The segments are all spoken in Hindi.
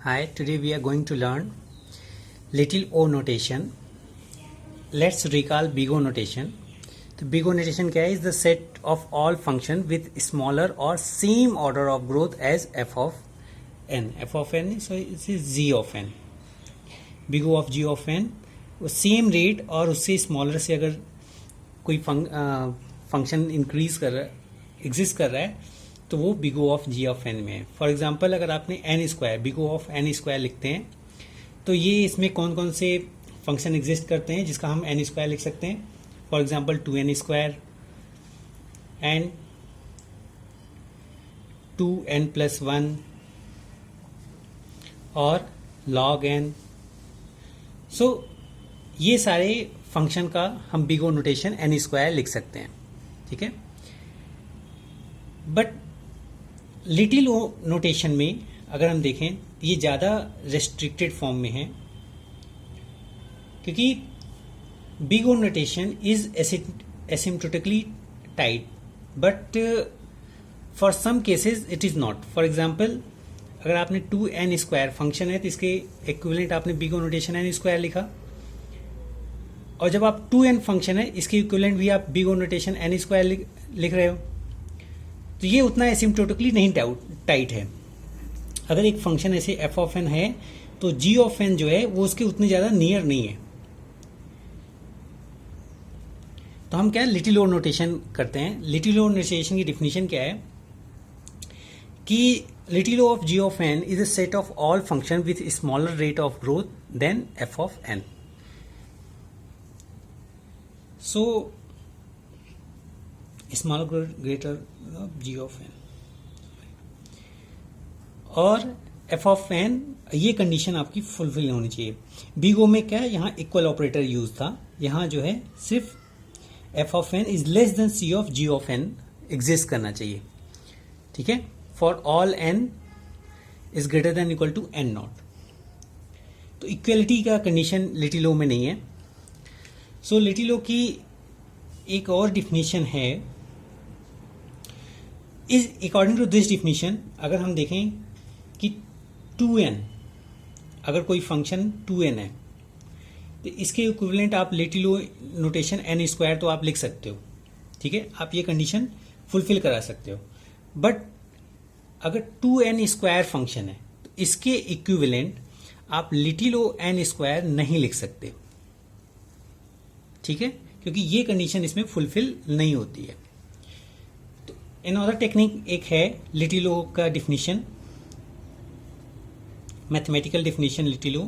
Hi, today we are going to learn little o notation. Let's recall big O notation. तो big O notation क्या है? Is the set of all function with smaller or same order of growth as f of n. F of n, so this is g of n. Big O of g of n वो सेम रेट और उससे स्मॉलर से अगर कोई फंक्शन इंक्रीज कर रहा है, एग्जिस्ट कर रहा है, तो वो big O of G of N में है. फॉर एग्जांपल अगर आपने N square, big O of N square लिखते हैं, तो ये इसमें कौन कौन से फंक्शन एग्जिस्ट करते हैं जिसका हम एन स्क्वायर लिख सकते हैं. For example 2n square and 2n+1 और log n. सो ये सारे फंक्शन का हम big O notation N square लिख सकते हैं. ठीक है. बट लिटिल ओ नोटेशन में अगर हम देखें, ये ज़्यादा रेस्ट्रिक्टेड फॉर्म में है, क्योंकि big O notation is asymptotically tight, but for some cases it is not. For example अगर आपने 2n स्क्वायर फंक्शन है तो इसके इक्विवेलेंट आपने big O notation N square लिखा, और जब आप 2n फंक्शन है इसके इक्विवेलेंट भी आप big O notation N square लिख रहे हो, तो ये उतना एसिम्प्टोटिकली नहीं टाइट है. अगर एक फंक्शन ऐसे एफ ऑफ एन है तो जी ऑफ एन जो है वो उसके उतने ज़्यादा नियर नहीं है. तो हम क्या लिटिल ओ नोटेशन करते हैं. लिटिल ओ नोटेशन की डिफिनीशन क्या है कि little O of G of N is a set of all function with smaller rate of growth than F of N. So smaller greater G of N और एफ ऑफ एन, ये कंडीशन आपकी फुलफिल होनी चाहिए. बिग ओ में क्या है, यहाँ इक्वल ऑपरेटर यूज था. यहाँ जो है सिर्फ F of N is less than C of G of N exist करना चाहिए. ठीक है. For all N is greater than equal to N not. तो इक्वलिटी का कंडीशन लिटिल ओ में नहीं है. सो लिटिल ओ की एक और डिफिनीशन है. Is according to this definition अगर हम देखें कि 2n, अगर कोई फंक्शन 2n है तो इसके इक्विवेलेंट आप little O notation N square तो आप लिख सकते हो. ठीक है. आप ये कंडीशन फुलफिल करा सकते हो. बट अगर 2n स्क्वायर फंक्शन है तो इसके इक्विवेलेंट आप लिटिल ओ एन स्क्वायर नहीं लिख सकते. ठीक है. क्योंकि ये कंडीशन इसमें फुलफिल नहीं होती है. तो अनदर टेक्निक एक है लिटिल ओ का definition, mathematical definition little O,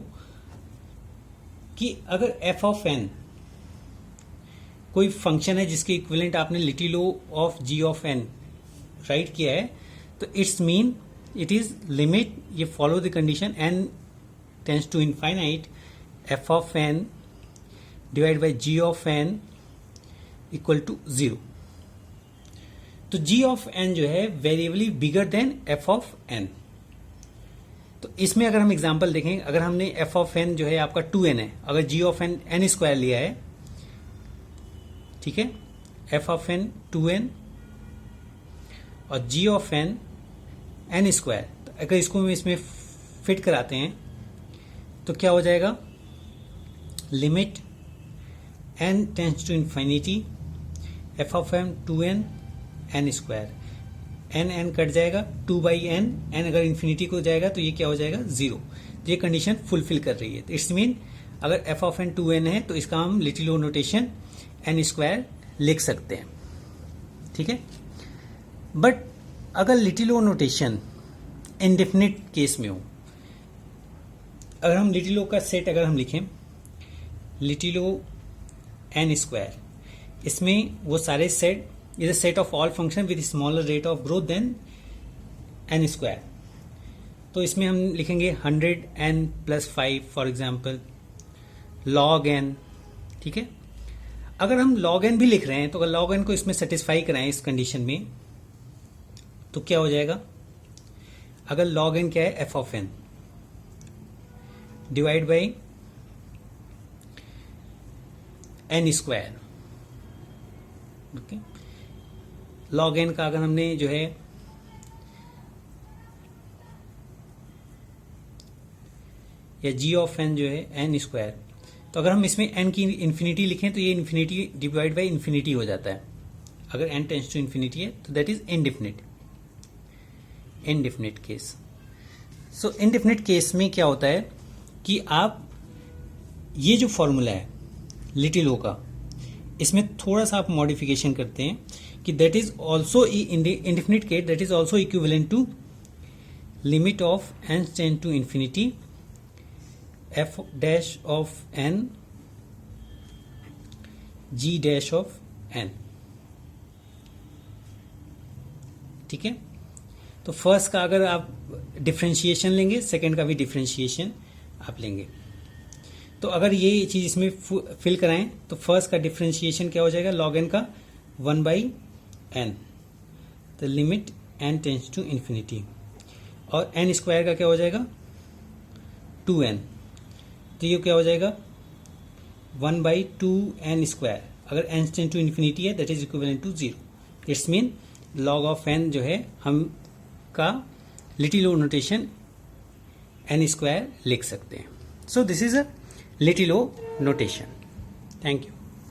कि अगर एफ ऑफ एन कोई फंक्शन है जिसके इक्विवेलेंट आपने little O of G of N right किया है, तो it's mean it is limit, ये follow the condition N tends to infinite, F of N divide by G of N equal to 0. तो जी ऑफ एन जो है variably bigger than F of N. तो इसमें अगर हम एग्जांपल देखें, अगर हमने एफ ऑफ एन जो है आपका 2n है, अगर जी ऑफ एन एन स्क्वायर लिया है, ठीक है, एफ ऑफ एन 2n और जी ऑफ एन एन स्क्वायर, तो अगर इसको हम इसमें फिट कराते हैं तो क्या हो जाएगा, limit N tends to infinity, F of N 2n N square, N N cut जाएगा, 2/n, एन अगर इन्फिनिटी को जाएगा तो ये क्या हो जाएगा 0. ये कंडीशन फुलफिल कर रही है. इट्स मीन अगर एफ ऑफ एन 2n है तो इसका हम little O notation N square लिख सकते हैं. ठीक है. बट अगर little O notation indefinite case में हो, अगर हम लिटिल ओ का सेट अगर हम लिखें लिटिल ओ एन स्क्वायर, इसमें वो सारे set is a set of all function with smaller rate of growth than N square. तो इसमें हम लिखेंगे 100n+5 for example, log n. ठीक है. अगर हम log n भी लिख रहे हैं तो अगर log n को इसमें सेटिस्फाई कराएं इस कंडीशन में, तो क्या हो जाएगा, अगर log n क्या है, F of N divide by N square. Okay. log n का अगर हमने जो है या जी ऑफ एन जो है एन स्क्वायर, तो अगर हम इसमें एन की इन्फिनिटी लिखें तो ये इन्फिनिटी डिवाइड बाई इन्फिनिटी हो जाता है। अगर एन टेंस टू इन्फिनिटी है तो that is indefinite, indefinite case. So indefinite case में क्या होता है कि आप ये जो फॉर्मूला है लिटिल ओ का, इसमें थोड़ा सा आप मॉडिफिकेशन करते हैं कि that is also in the indefinite case that is also equivalent to limit of N tend to infinity F dash of N G dash of N. ठीक है, तो फर्स्ट का अगर आप डिफ्रेंशिएशन लेंगे, सेकंड का भी डिफ्रेंशिएशन आप लेंगे। तो अगर ये चीज इसमें फिल कराएं तो फर्स्ट का डिफ्रेंशिएशन क्या हो जाएगा, log n का 1/n, तो limit n tends to infinity, और n स्क्वायर का क्या हो जाएगा 2n, तो ये क्या हो जाएगा 1/2n स्क्वायर। अगर n टेंस टू इन्फिनिटी है that is equivalent to 0। It's mean log of n जो है हम का little O notation n square लिख सकते हैं। So this is a little O notation. Thank you.